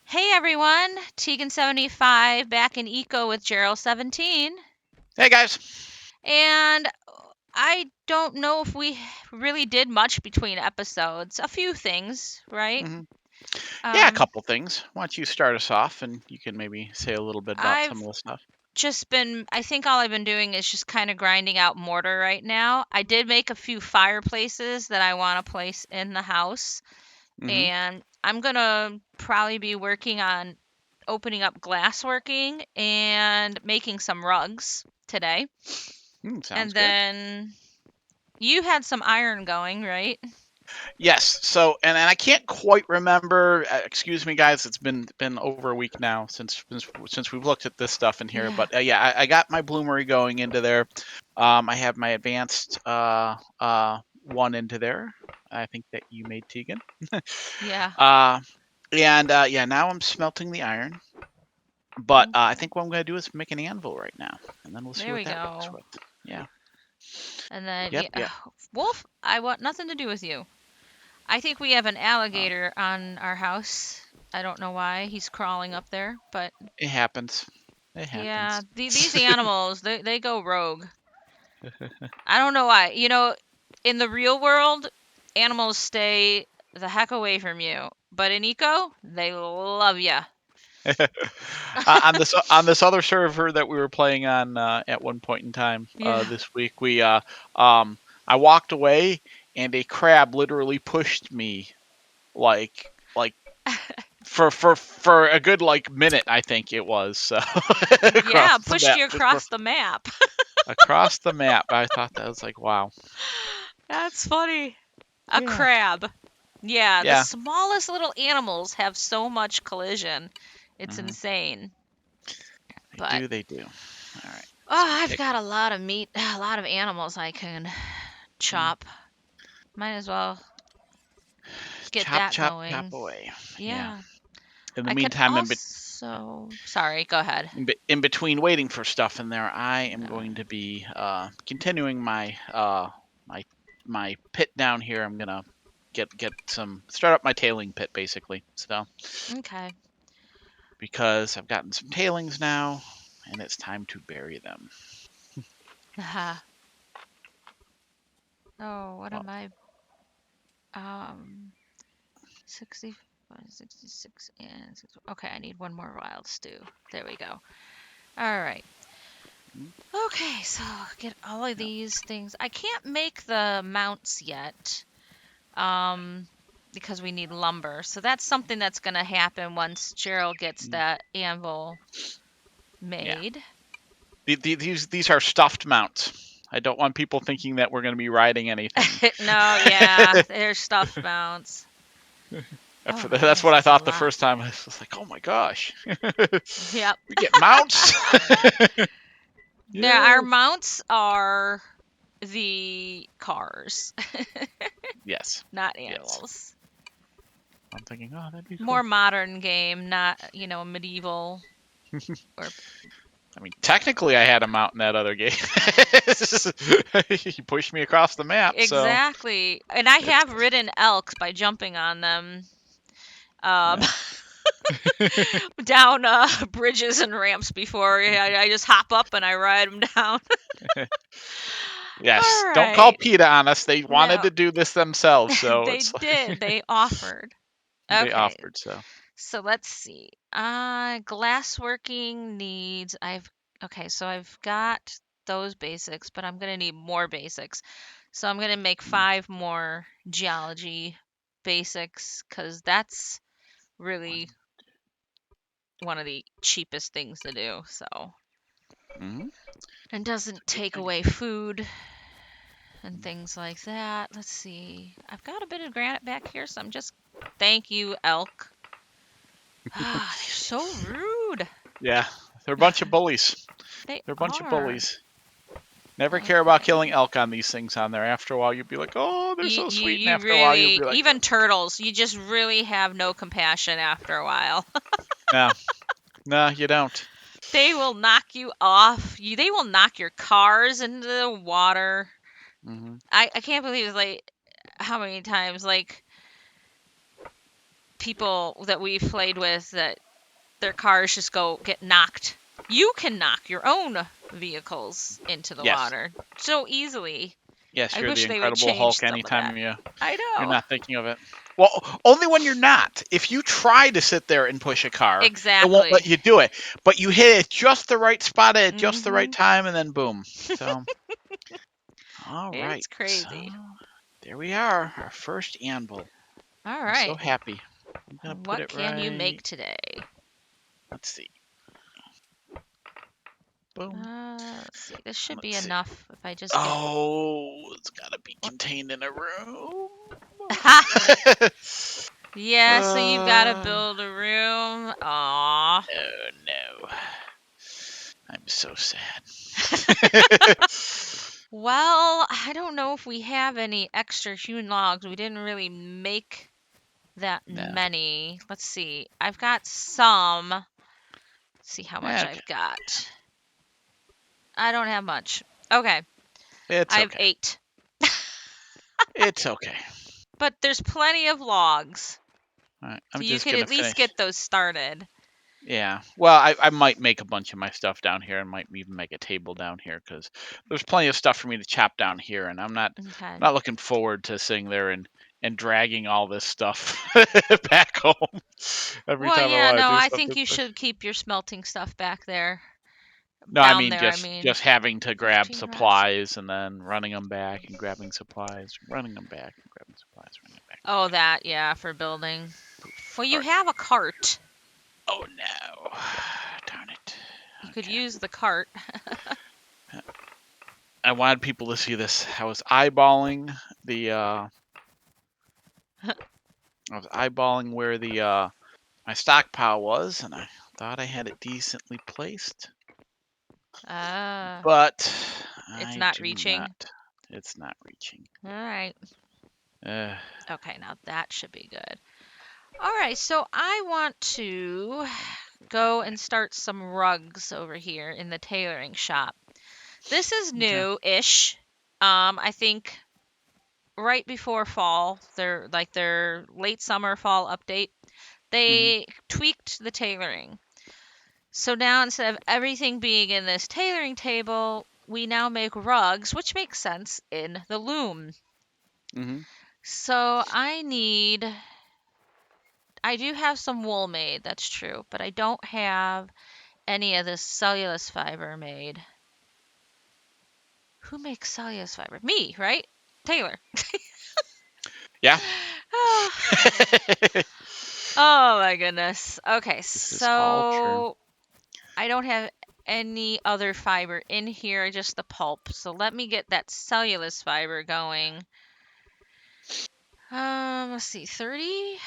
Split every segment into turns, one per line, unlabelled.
Hey everyone, Tegan75 back in Eco with Jerle17.
Hey guys.
And I don't know if we really did much between episodes. A few things, right?
hmm Yeah, a
Um,
couple things. Why don't you start us off, and you can maybe say a little bit about some
I've
of the stuff.
I think all I've been doing is just kind of grinding out mortar right now. I did make a few fireplaces that I want to place in the house,
hmm
and I'm gonna probably be working on opening up glassworking and making some rugs today.
Sounds
And
good.
then you had some iron going, right?
Yes. So, and I can't quite remember. Excuse me, guys. It's been over a week now since we've looked at this stuff in here.
Yeah.
But yeah, I got my bloomery going into there. I have my advanced one into there. I think that you made Tegan.
Yeah.
Uh, and yeah, now I'm smelting the iron. But I
Okay.
think what I'm going to do is make an anvil right now, and then we'll see
There
what
we
that works
go.
with. Yeah.
And then
Yep.
yeah,
Yep.
Wolf, I want nothing to do with you. I think we have an
Uh,
alligator on our house. I don't know why he's crawling up there, but
it happens. It
yeah,
happens.
these animals, they go rogue. I don't know why. In the real world, animals stay the heck away from you, but in Eco, they love ya.
On this other server that we were playing on at one point in time
Yeah.
this week, um I walked away and a crab literally pushed me like for a good like minute, I think it was, so
Yeah,
across the
pushed
map,
you
just for,
across the map.
across the map. I thought that was like, wow.
That's funny. A
Yeah.
crab. Yeah, the
Yeah.
smallest little animals have so much collision. It's
hmm
insane.
They
But
do. They do. All right.
oh,
So
I've
pick.
got a lot of meat, a lot of animals I can
mm,
chop. Might as well get
Chop,
that
chop, chop
going.
away. Yeah.
Yeah.
In the
I could
meantime,
also. Sorry, go ahead.
in between waiting for stuff in there, I am
No.
going to be continuing my pit down here. I'm gonna get some start up my tailing pit basically. So
Okay.
because I've gotten some tailings now, and it's time to bury them.
Haha. Oh, what
Well,
am I? Um, 60, 66, and 60. Okay, I need one more wild stew. There we go. All right.
mm,
Okay, so get all of
no,
these things. I can't make the mounts yet, um, because we need lumber. So that's something that's gonna happen once Gerald gets
mm,
that anvil
yeah.
made.
These are stuffed mounts. I don't want people thinking that we're going to be riding anything.
No, yeah, there's stuffed mounts. Oh man,
That's
there's
what I
just a
thought the
lot.
first time. I was like, oh my gosh,
Yep.
we get mounts.
Yeah, our
Yay!
mounts are the cars,
Yes,
not
yes.
animals.
I'm thinking, oh, that'd be
More
cool.
modern game, not, medieval or
I mean, technically, I had a mount in that other game. He pushed me across the map, so
exactly. And I
it's
have ridden elk by jumping on them. Um,
yeah.
down bridges and ramps before. I just hop up and I ride them down.
Yes,
All
don't call
right.
PETA on us. They wanted
No,
to do this themselves, so
they
it's
did. They offered.
they
Okay.
offered. So
So let's see. Glassworking needs. Okay. So I've got those basics, but I'm gonna need more basics. So I'm gonna make
mm,
5 more geology basics because that's really
one.
one of the cheapest things to do. So
Mm-hmm.
and
It's a
doesn't
good
take
thing.
away food and things like that. Let's see. I've got a bit of granite back here, so I'm just. Thank you, elk. Ah, they're so rude.
Yeah, they're a bunch of bullies.
They
They're a bunch of
are.
bullies. Never care about
Okay.
killing elk on these things on there. After a while, you'll be like, oh, they're
You,
so
you,
sweet, and
you
after a while, you'll
really,
be like,
even turtles, you just really have no compassion after a while.
no, no, you don't.
They will knock you off. They will knock your cars into the water.
hmm
I can't believe like how many times like people that we've played with that their cars just get knocked. You can knock your own vehicles into the
Yes.
water so easily.
Yes,
I
you're the
wish they would
Incredible
change
Hulk
some of that.
anytime
I
you're
know.
not thinking of it. Well, only when you're not. If you try to sit there and push a car, it won't let
Exactly.
you do it. But you hit it just the right spot at just the right
Mhm.
time, and then boom. So, all right.
It's
So
crazy.
there we are, our first anvil.
All
I'm so
right.
happy. I'm gonna put
What
it
can you
right.
make today?
Let's see. Boom.
Let's see. This should be
Let's see.
enough if I just get.
Oh, it's gotta be contained in a room.
Yeah, so you've got to
uh,
build a room. Aww.
oh no. I'm so sad.
Well, I don't know if we have any extra hewn logs. We didn't really make that
No.
many. Let's see. I've got some. Let's see how much
Okay.
I've got. I don't have much. Okay.
It's
I have
okay.
8.
It's okay.
But there's plenty of logs.
All right.
So
I'm
you
just
could
gonna
at least
finish.
get those started.
Yeah. Well, I might make a bunch of my stuff down here and might even make a table down here because there's plenty of stuff for me to chop down here, and I'm
Okay.
not looking forward to sitting there and dragging all this stuff back home every
Well,
time I
yeah,
want
no,
to do
I think
something.
you should keep your smelting stuff back there.
No, I
Down
mean
there, I mean.
just having to grab
15 rocks.
supplies and then running them back and grabbing supplies, running them back and grabbing supplies, running them back.
Oh, that, yeah, for building. Well,
All
you
right.
have a cart.
Oh no! Darn it.
You could
Okay.
use the cart.
I wanted people to see this. The I was eyeballing where the my stockpile was, and I thought I had it decently placed,
Ah,
but
it's
I
not
do not.
reaching.
It's not reaching.
All right.
Uh,
Okay, now that should be good. All right, so I want to go and start some rugs over here in the tailoring shop. This is
okay.
new-ish. I think right before fall, their late summer fall update,
Mhm.
they tweaked the tailoring. So now instead of everything being in this tailoring table, we now make rugs, which makes sense in the loom.
Mhm.
So I do have some wool made, that's true, but I don't have any of this cellulose fiber made. Who makes cellulose fiber? Me, right? Taylor.
Yeah.
Oh my goodness. Okay,
This is all true.
so I don't have any other fiber in here, just the pulp. So let me get that cellulose fiber going. Let's see, 30.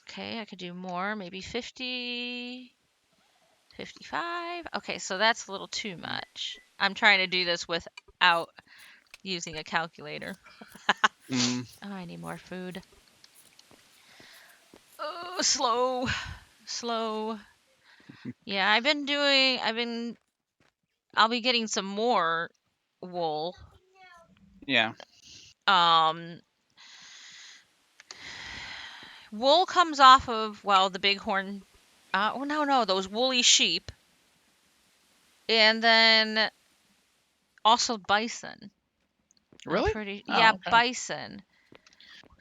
Okay, I could do more, maybe 50, 55. Okay, so that's a little too much. I'm trying to do this without using a calculator.
Mm,
Oh, I need more food. Oh, slow, slow. Yeah, I'll be getting some more wool.
yeah.
Um, Wool comes off of, well, the bighorn. Oh, no, no, those woolly sheep. And then also bison.
Really?
Yeah,
Oh, okay.
bison.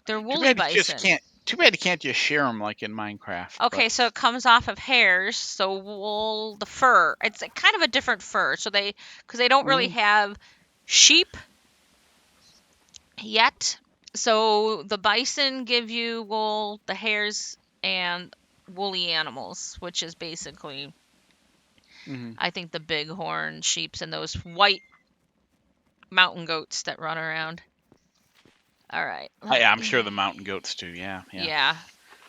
They're
Too
woolly
bad you just
bison.
can't. Too bad you can't just share them like in Minecraft. But
Okay, so it comes off of hairs, so wool, the fur. It's a kind of a different fur. Because they don't really
mm,
have sheep yet. So the bison give you wool, the hares, and woolly animals, which is basically,
mhm.
I think, the bighorn sheeps and those white mountain goats that run around. All right, let
I'm
me.
sure the mountain goats too. Yeah, yeah.
Yeah,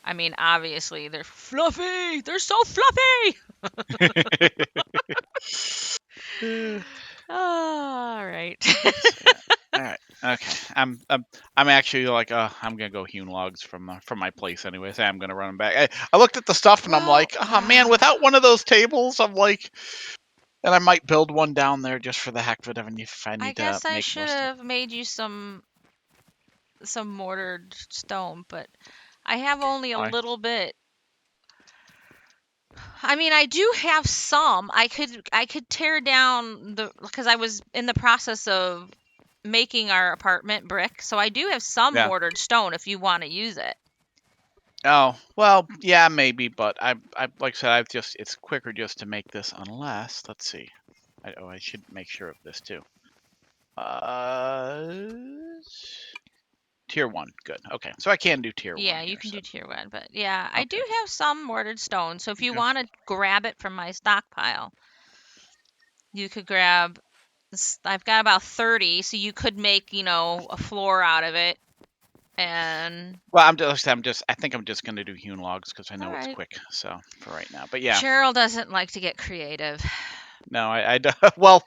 I mean, obviously they're fluffy. They're so fluffy. All right.
So, all right. Okay. I'm actually like I'm gonna go hewn logs from my place anyway. So I'm gonna run them back. I looked at the stuff and I'm
Well,
like, oh man, without one of those tables, I'm like, and I might build one down there just for the heck of it if I
I
need to
guess I
make more
should
stuff.
have made you some mortared stone, but I have only a
I
little bit. I mean, I do have some. I could tear down the because I was in the process of making our apartment brick, so I do have some
yeah.
mortared stone if you want to use it.
Oh well, yeah, maybe, but I like I said, I've just it's quicker just to make this unless let's see. I should make sure of this too. Uh, tier 1, good. Okay, so I can do tier 1
Yeah, you
here.
can
So
do tier one, but yeah, I do
okay,
have some mortared stone. So if you
okay.
want to grab it from my stockpile, you could grab. I've got about 30, so you could make, a floor out of it. And
Well, I think I'm just gonna do hewn logs because I
all
know it's
right,
quick. So for right now, but yeah,
Cheryl doesn't like to get creative.
no, I do, well,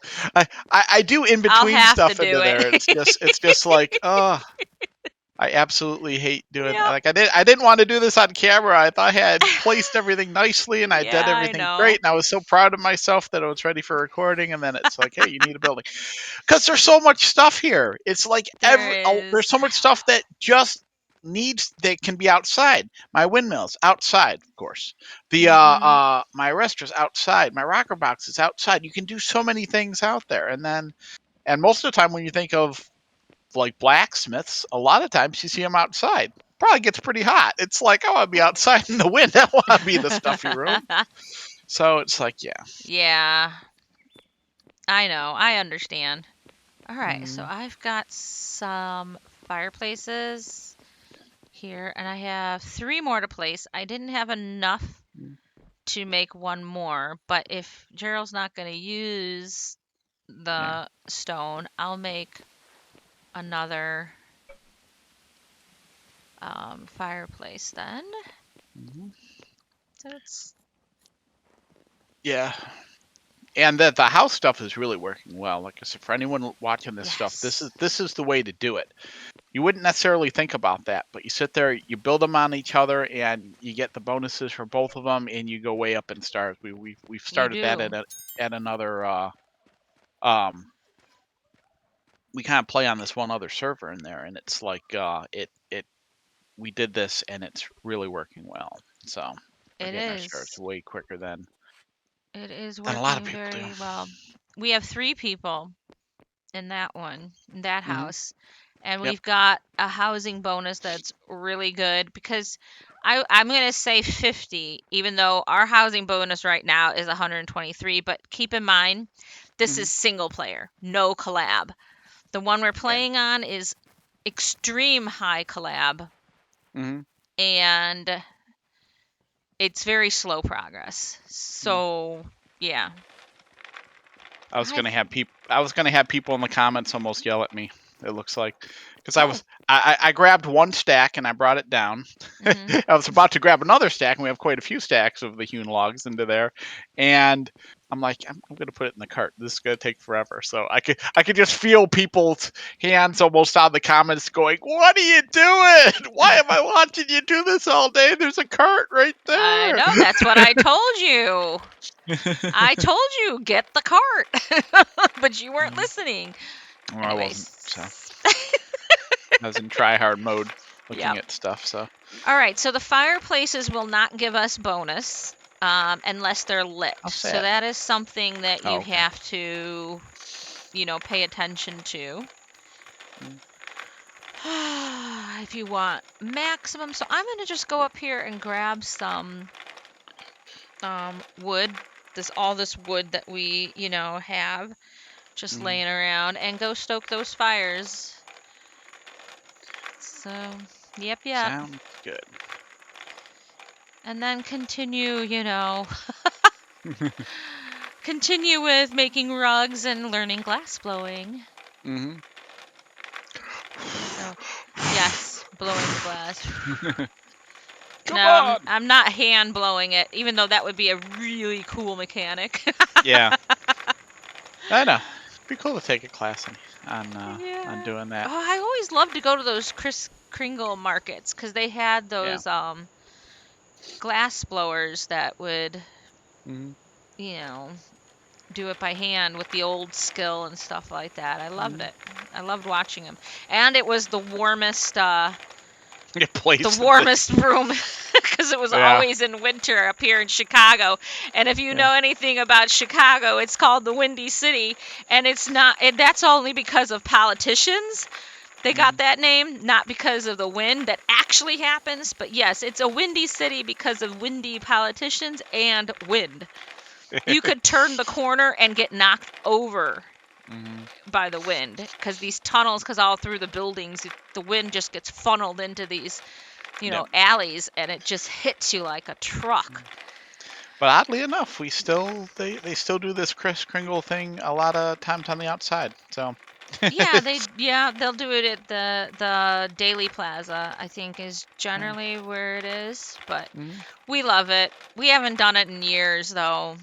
I do in
I'll
between
have to
stuff
do
into there.
it.
It's just like, oh, I absolutely hate doing
Yep.
like I didn't want to do this on camera. I thought I had placed everything nicely and I
Yeah,
did
I
everything great
know.
and I was so proud of myself that I was ready for recording and then it's like, hey, you need a building. Cuz there's so much stuff here. It's like
There
there's
is.
so much stuff that just needs that can be outside. My windmills outside, of course. The
Mhm.
my arresters outside, my rocker box is outside. You can do so many things out there and most of the time when you think of like blacksmiths, a lot of times you see them outside. Probably gets pretty hot. It's like, I want to be outside in the wind. I want to be in the stuffy room. So it's like, yeah.
Yeah, I know. I understand. All right, so
Mm,
I've got some fireplaces here, and I have 3 more to place. I didn't have enough
mm,
to make one more, but if Gerald's not going to use
yeah.
the stone, I'll make another fireplace then.
Mhm.
So it's
Yeah. And the house stuff is really working well. Like I said, for anyone watching this stuff,
yes,
this is the way to do it. You wouldn't necessarily think about that, but you sit there, you build them on each other, and you get the bonuses for both of them, and you go way up in stars. We've
you
started that
do.
at another um we kind of play on this one other server in there, and it's like it we did this, and it's really working well. So we're
It
getting our stars
is.
way quicker
It is
than a lot of
working
people do.
very well. We have 3 people in that one, in that
Hmm.
house. And
Yep.
we've got a housing bonus that's really good because I'm going to say 50, even though our housing bonus right now is 123. But keep in mind, this
Hmm.
is single player, no collab. The one we're
Yeah.
playing on is extreme high collab,
Hmm.
and it's very slow progress. So, yeah. I
I was gonna have people in the comments almost yell at me. It looks like because
Oh.
I grabbed one stack and I brought it down.
Mhm.
I was about to grab another stack and we have quite a few stacks of the hewn logs into there, and I'm like I'm gonna put it in the cart. This is gonna take forever. So I could just feel people's hands almost on the comments going, "What are you doing? Why am I watching you do this all day? There's a cart right
I
there."
know, that's what I told you. I told you, get the cart. But you weren't listening.
Well, I wasn't, so
Anyways.
I was in try hard mode looking
Yep.
at stuff. So
All right, so the fireplaces will not give us bonus unless they're lit.
how
So
sad.
that is something that
Oh,
you
okay.
have to, pay attention to.
Mm,
If you want maximum. So I'm going to just go up here and grab some wood. This wood that we, have just
mm,
laying around, and go stoke those fires. So, yep.
sounds good.
And then continue, continue with making rugs and learning glass blowing.
Hmm.
So, yes, blowing the glass. No,
Come on.
I'm not hand blowing it, even though that would be a really cool mechanic.
Yeah, I know. It'd be cool to take a class on
Yeah.
doing that.
Oh, I always loved to go to those Kris Kringle markets because they had
Yeah.
those glass blowers that would,
Hmm.
you know, do it by hand with the old skill and stuff like that. I loved
Hmm.
it. I loved watching them. And it was the warmest the warmest room because it was always in winter up here in Chicago. And if you know anything about Chicago, it's called the Windy City, and it's not. That's only because of politicians. They got that name not because of the wind that actually happens, but yes, it's a windy city because of windy politicians and wind. You could turn the corner and get knocked over by the wind because these tunnels, because all through the buildings, the wind just gets funneled into these, alleys, and it just hits you like a truck.
But oddly enough, they still do this Kris Kringle thing a lot of times on the outside. So
they'll do it at the Daily Plaza, I think is generally where it is, but we love it. We haven't done it in years though,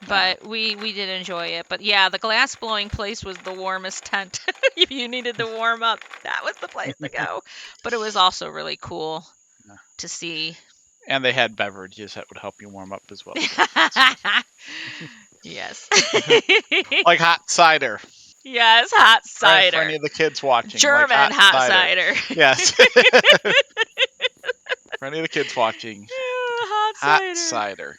but we did enjoy it. But yeah, the glass blowing place was the warmest tent. If you needed to warm up, that was the place to go. But it was also really cool to see.
And they had beverages that would help you warm up as well.
Yes.
Like hot cider.
Yes, hot cider.
For any of the kids watching.
German
like
hot cider.
Yes. For any of the kids watching.
Hot
cider.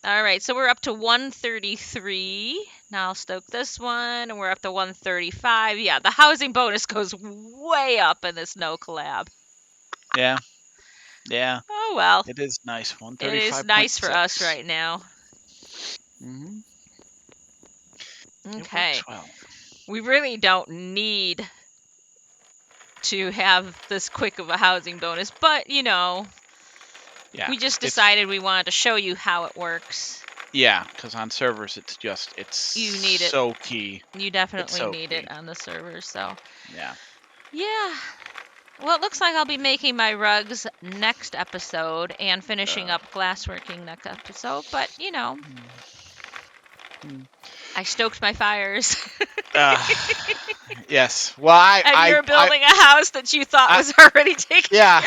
All right, so we're up to 133. Now I'll stoke this one, and we're up to 135. Yeah, the housing bonus goes way up in this no collab.
Yeah. Yeah.
Oh, well.
It is nice. 135.6.
It is nice for us right now. Okay.
Well.
We really don't need to have this quick of a housing bonus, but, we just decided we wanted to show you how it works.
Yeah, because on servers, it's
you need
so key.
You definitely need it on the servers, so.
Yeah.
Yeah. Well, it looks like I'll be making my rugs next episode and finishing up glassworking next episode, but, I stoked my fires.
Yes. Well,
you're building a house that you thought was already taken.
Yeah.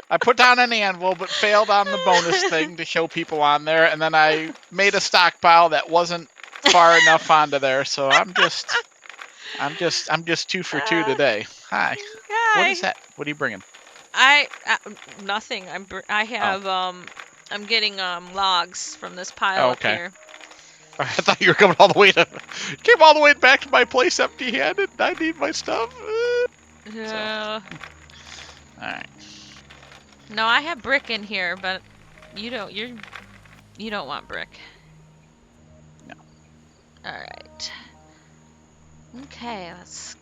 I put down an anvil, but failed on the bonus thing to show people on there, and then I made a stockpile that wasn't far enough onto there. So I'm just 2 for 2 today. Hi. What is that? What are you bringing?
Nothing. I'm getting logs from this pile up here.
I thought you were coming all the way back to my place empty-handed. I need my stuff.
Yeah.
So. All right.
No, I have brick in here, but you don't want brick.
No.
All right. Okay, let's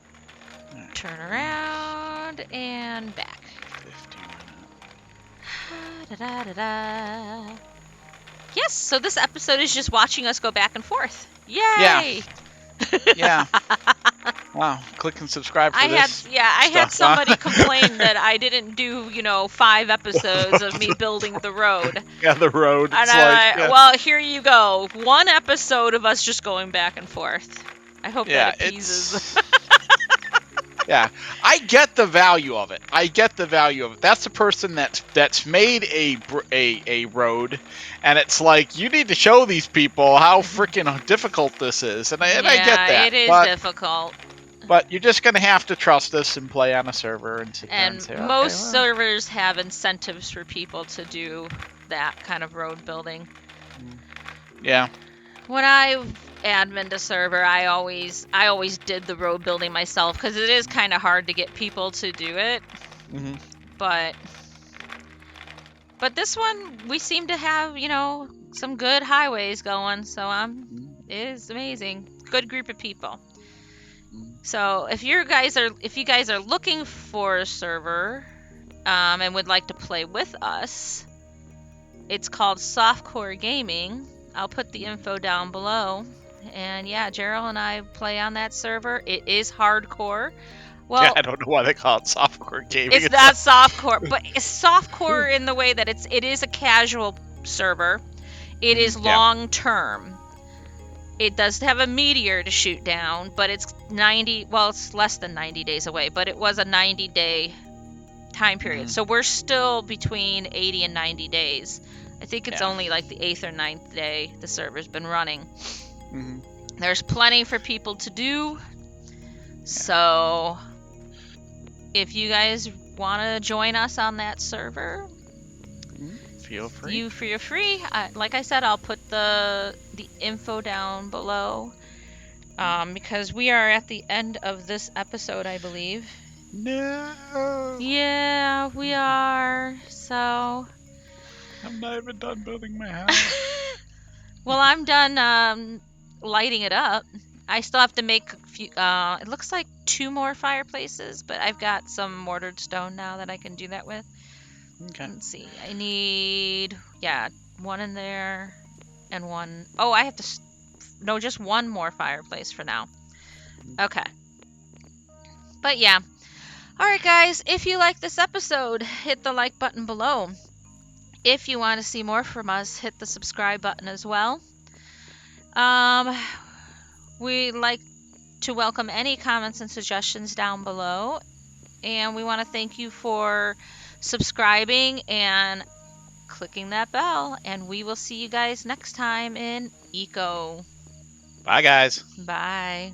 turn around and back. 15 Yes, so this episode is just watching us go back and forth. Yay!
Yeah. Wow. Click and subscribe for this.
I had somebody complain that I didn't do, 5 episodes of me building the road.
Yeah, the road.
And well, here you go. 1 episode of us just going back and forth. I hope that appeases.
Yeah, I get the value of it. That's the person that's made a road, and it's like you need to show these people how freaking difficult this is, and I get that.
It is difficult.
But you're just gonna have to trust us and play on a server and sit there and say,
most servers have incentives for people to do that kind of road building.
Yeah.
When I admin a server, I always did the road building myself because it is kind of hard to get people to do it. But this one, we seem to have some good highways going, so it is amazing. Good group of people. So if you guys are looking for a server and would like to play with us, it's called SoftCore Gaming. I'll put the info down below. And yeah, Jerle and I play on that server. It is hardcore. Well,
yeah, I don't know why they call it SoftCore Gaming.
It's not SoftCore, but it's SoftCore in the way that it is a casual server. It is long term. It does have a meteor to shoot down, but it's it's less than 90 days away, but it was a 90-day time period. So we're still between 80 and 90 days. I think it's only like the 8th or 9th day the server's been running. There's plenty for people to do. So if you guys want to join us on that server,
Feel free.
feel free. Like I said, I'll put the info down below. Because we are at the end of this episode, I believe.
No.
Yeah, we are. So.
I'm not even done building my house.
Well, I'm done lighting it up. I still have to make a few. It looks like 2 more fireplaces, but I've got some mortared stone now that I can do that with.
Okay.
Let's see. I need, yeah, 1 in there and 1. Oh, I have to. No, just 1 more fireplace for now. Okay. But yeah. All right, guys. If you like this episode, hit the like button below. If you want to see more from us, hit the subscribe button as well. We like to welcome any comments and suggestions down below. And we want to thank you for subscribing and clicking that bell. And we will see you guys next time in Eco.
Bye, guys.
Bye.